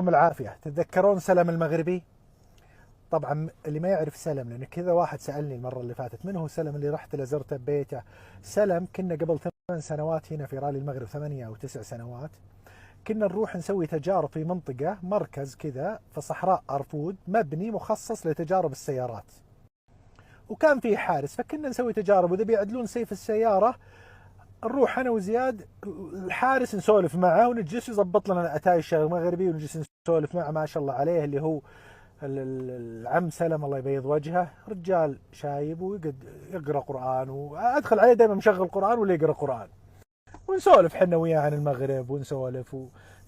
يعطيكم العافية. تتذكرون سلم المغربي؟ طبعا اللي ما يعرف سلم، لأن كذا واحد سألني المرة اللي فاتت من هو سلم اللي رحت لزرته ببيته. سلم كنا قبل 8 سنوات هنا في رالي المغرب، 8 أو 9 سنوات، كنا نروح نسوي تجارب في منطقة مركز كذا في صحراء أرفود، مبني مخصص لتجارب السيارات، وكان فيه حارس، فكنا نسوي تجارب، وإذا بيعدلون سيف السيارة نروح انا وزياد الحارس نسولف معه ونجلس يضبط لنا الاتايش المغربي، ونجلس نسولف معه ما شاء الله عليه، اللي هو العم سلم الله يبيض وجهه، رجال شايب ويقعد يقرا قران، وادخل عليه دائما مشغل قران ولا يقرا قران، ونسولف حنا وياه عن المغرب، ونسولف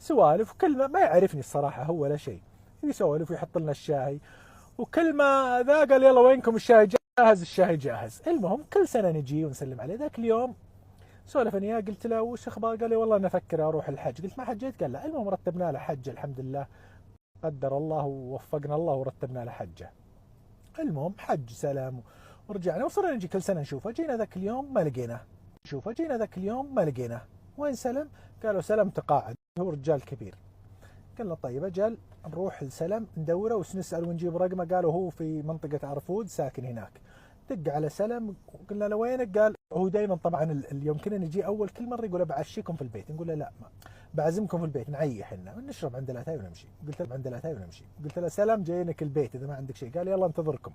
وسوالف، وكل ما يعرفني الصراحه هو ولا شيء، يسولف ويحط لنا الشاي، وكل ما ذا قال يلا وينكم الشاي جاهز، الشاي جاهز. المهم كل سنه نجي ونسلم عليه. ذاك اليوم سولف انا وياه، قلت له وش اخبار؟ قال لي والله انا افكر اروح الحج. قلت ما حجيت؟ قال لا. المهم رتبنا له حج، الحمد لله قدر الله ووفقنا الله ورتبنا له حجه. المهم حج سلام ورجعنا، وصرنا نجي كل سنه نشوفه. جينا ذاك اليوم ما لقيناه، نشوفه. جينا ذاك اليوم ما لقيناه، وين سلم؟ قالوا سلم تقاعد، هو رجال كبير. قلنا طيب اجل نروح لسلم ندوره ونسال ونجيب رقمه. قالوا هو في منطقه عرفود ساكن هناك. دق على سلم وقلنا له وينك؟ قال هو دائما طبعا اليوم كنا نجي اول كل مره يقول بعشيكم في البيت، نقول له لا، ما بعزمكم في البيت، نعيح لنا نشرب عند الاتاي ونمشي. قلت له عند الاتاي ونمشي، قلت له سلام جايينك البيت اذا ما عندك شيء. قال يلا انتظركم.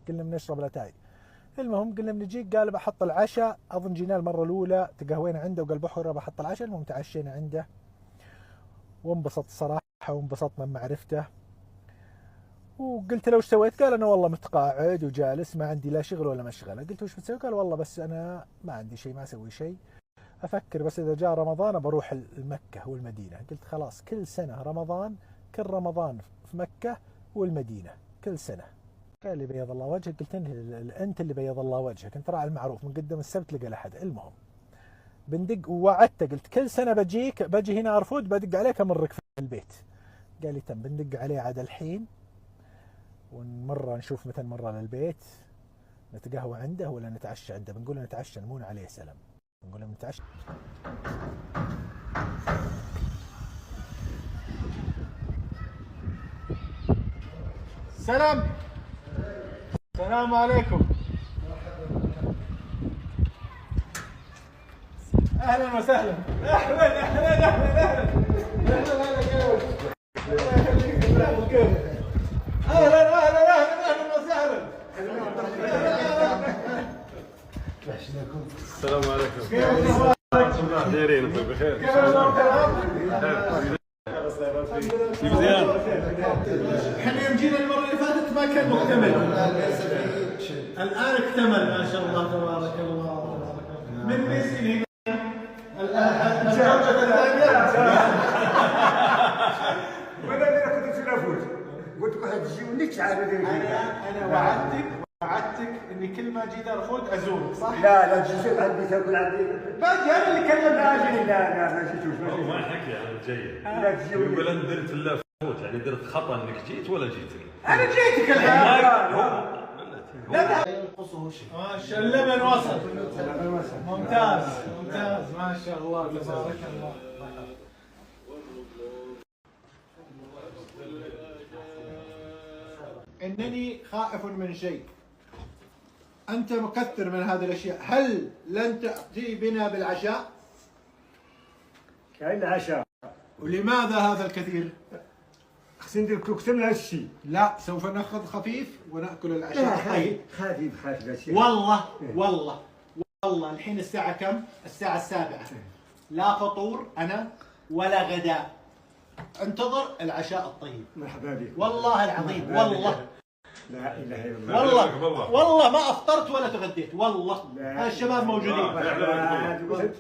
قلنا بنشرب الاتاي. المهم قلنا بنجيك، قال بحط العشاء. اظن جينا المره الاولى تقهوينا عنده وقال بحر بحط العشاء. المهم تعشينا عنده وانبسط صراحه، وانبسطنا بمعرفته. وقلت له وش سويت؟ قال انا والله متقاعد وجالس ما عندي لا شغل ولا مشغله. قلت وش بتسوي؟ قال والله بس انا ما عندي شيء، ما اسوي شيء، افكر بس اذا جاء رمضان بروح المكه والمدينه. قلت خلاص كل سنه رمضان، كل رمضان في مكه والمدينه كل سنه. قال لي بيض الله وجهك. قلت انت اللي بيض الله وجهك، انت راعي المعروف، من قدم السبت لقى الاحد. المهم بندق، ووعدته قلت كل سنه بجيك، بجي هنا ارفود بدق عليك امرك في البيت. قال لي تم. بندق عليه عاد الحين ونمر نشوف متى نمر للبيت، نتقهوى عنده ولا نتعشى عنده. بنقول له نتعشى، نمون عليه سلام، نقول له نتعشى. سلام، السلام عليكم. اهلا وسهلا. اهلا اهلا اهلا اهلا اهلا اهلا اهلا وسهلا. السلام عليكم. كيف الله؟ دايرين بخير؟ مزيان. احنا يوم جينا المره اللي فاتت ما كان مكتمل، الان اكتمل ما شاء الله تبارك الله. من ميسي الان وانا اللي كنت في الافوت قلت لك واحد تجي وليك تعال. انا وعدتك اني كل ما جيت ارفود ازورك، صح؟ لا تجي عندي تاكل عندي. باجي انا اللي كلمت. لا ما جيتوش. ما يحكي عن الجاي. لا تجي يقول انا درت اللافوت، يعني درت خطا انك جيت ولا جيت؟ انا جيتك الان. لا ما شاء الله اللبن وصل. ممتاز ممتاز ما شاء الله تبارك الله. إنني خائف من شيء، أنت مكثر من هذه الأشياء، هل لن تأتي بنا بالعشاء؟ كاين العشاء. ولماذا هذا الكثير؟ خصني ندير كوكتيل من هذا الشيء. لا، سوف نأخذ خفيف ونأكل العشاء طيب. خفيف والله الحين الساعة كم؟ الساعة 7. لا فطور أنا ولا غداء، انتظر العشاء الطيب. مرحبا بك. والله العظيم والله لا اله الا الله. والله ما افطرت ولا تغديت، والله الشباب موجودين.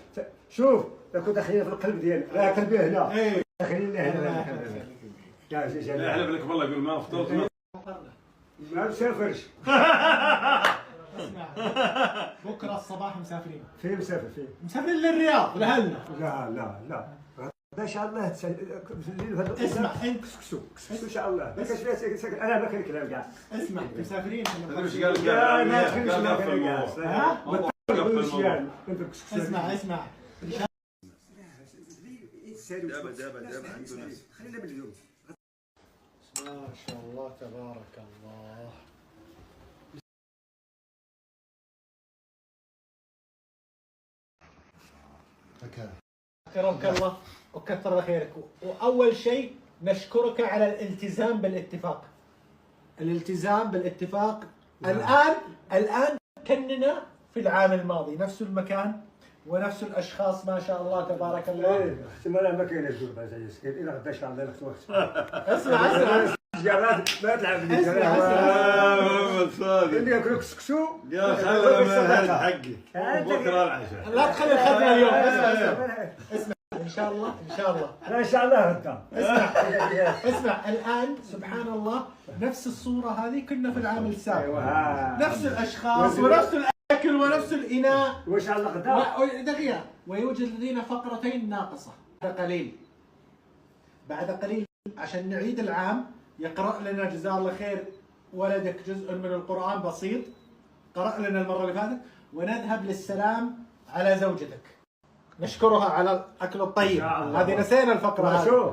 شوف كنت داخلين في القلب ديالك، راه قلبي هنا. داخلين هنا. لا احلف لك والله، يقول ما افطرت ما مسافرش. اسمع بكره الصباح مسافرين. فين مسافر؟ فين؟ مسافرين للرياض لأهلنا. لا ان شاء الله اسمع انت كسكسو ان شاء الله ما كاش فيها. انا ما كان كلام كاع. اسمع مسافرين. واش قال؟ ما تخليش ما كان كاع. اسمع دابا خلينا من اليوم. ما شاء الله تبارك الله. كرمك الله وكثر خيرك. واول شيء نشكرك على الالتزام بالاتفاق. الالتزام بالاتفاق. الان كننا في العام الماضي نفس المكان ونفس الاشخاص ما شاء الله تبارك الله. احتمال ما كاين الجربه زي سكيت الى غدا ان شاء الله نختم. اسمع السجارات ما تلعب لي محمد صادق اللي ياكلوا كسكسو يا خلي هذا حقي بكره العشاء. لا تخلي الخدمه اليوم. اسمع ان شاء الله ان شاء الله. لا ان شاء الله غدا. اسمع الان سبحان الله نفس الصوره هذه كنا في العام السابق. نفس الاشخاص ونفس الاكل ونفس الاناء. وان شاء الله غدا. دقيقه. ويوجد لدينا فقرتين ناقصه. بعد قليل عشان نعيد العام يقرأ لنا جزاه الله خير ولدك جزء من القرآن بسيط قرأ لنا المرة اللي فاتت، ونذهب للسلام على زوجتك نشكرها على الأكل الطيب. هذه نسينا الفقرة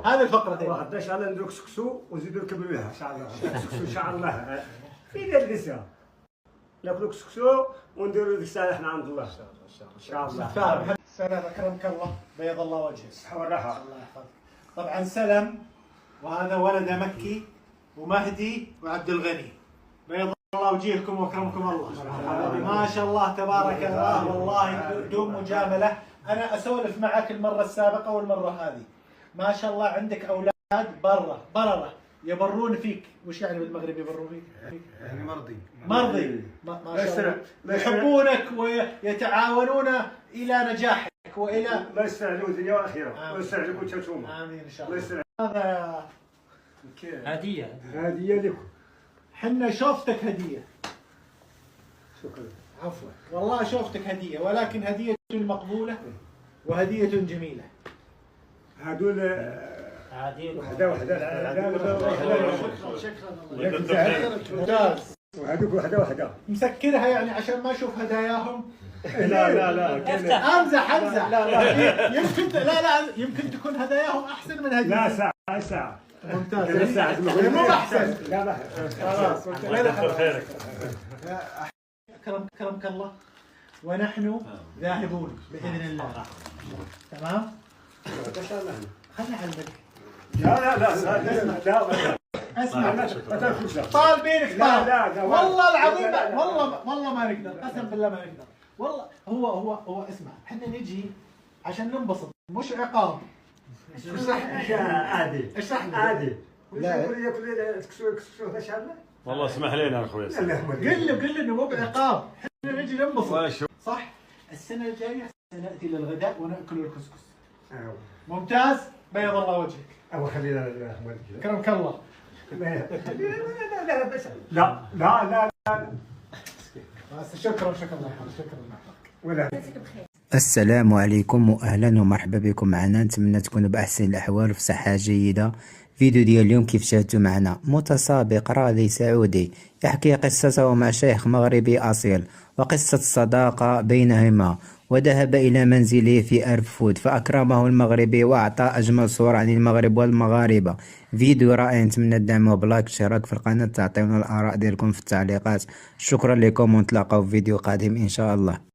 هذه الفقرتين. غدا ان شاء الله نديرو كسكسو ونزيدو نكملوا لها ان شاء الله. كسكسو ان شاء الله في ذا القصه ناكلوا كسكسو ونديروا ديك الساعه حنا عند الله ان شاء الله. فاهم. سلام أكرمك الله بيض الله وجهك. الصحه والراحه. الله يحفظك. طبعا سلم وهذا ولد مكي ومهدي وعبد الغني بيض الله وجيهكم واكرمكم الله. ما شاء الله تبارك الله والله بدون مجامله. انا اسولف معك المره السابقه والمره هذه. ما شاء الله عندك اولاد برره يبرون فيك. وش يعني بالمغرب يبرون فيك؟ يعني مرضي ما شاء الله يحبونك ويتعاونون الى نجاحك والى الله يستعجلوا دنيا واخره ويستعجلوا تشوفوا. امين ان شاء الله الله. يستر. هذا هديه لكم. حنا شوفتك هديه. شكرا. عفوا والله شوفتك هديه، ولكن هديه مقبوله وهديه جميله. هذول وحده ممتاز. وهذوك وحده مسكرها يعني عشان ما اشوف هداياهم. لا امزح. لا يمكن تكون هداياهم احسن من هديتي. لا ساعه ممتاز. ساعه مو احسن. لا خلاص كثر خيرك. كرمك الله ونحن ذاهبون باذن الله. تمام؟ خلنا على البك. لا اسمع اسمع طالبينك لا والله العظيم والله ما نقدر. قسم بالله ما نقدر. والله هو اسمع احنا نجي عشان ننبسط مش عقاب. عادي اشرح لي. عادي. لا ياكل كسكسو ان شاء الله. والله اسمح لنا يا اخوي. قل له انه مو بعقاب. احنا نجي ننبسط. صح. السنه الجايه سناتي للغداء وناكل الكسكس. ممتاز. بيض الله وجهك. أبو خلينا كرمك الله. لا شكرا ولا. السلام عليكم واهلا ومرحبا بكم معنا. نتمنى تكونوا باحسن الاحوال وفي صحه جيده. فيديو ديال اليوم كيف شاهدتوا معنا متسابق راضي سعودي يحكي قصته مع شيخ مغربي اصيل وقصه الصداقه بينهما، وذهب الى منزله في أرفود فاكرمه المغربي واعطى اجمل صور عن المغرب والمغاربه. فيديو رائع. نتمنى تدعموه بلايك اشتراك في القناه، تعطيونا الاراء ديالكم في التعليقات. شكرا لكم ونتلاقاو في فيديو قادم ان شاء الله.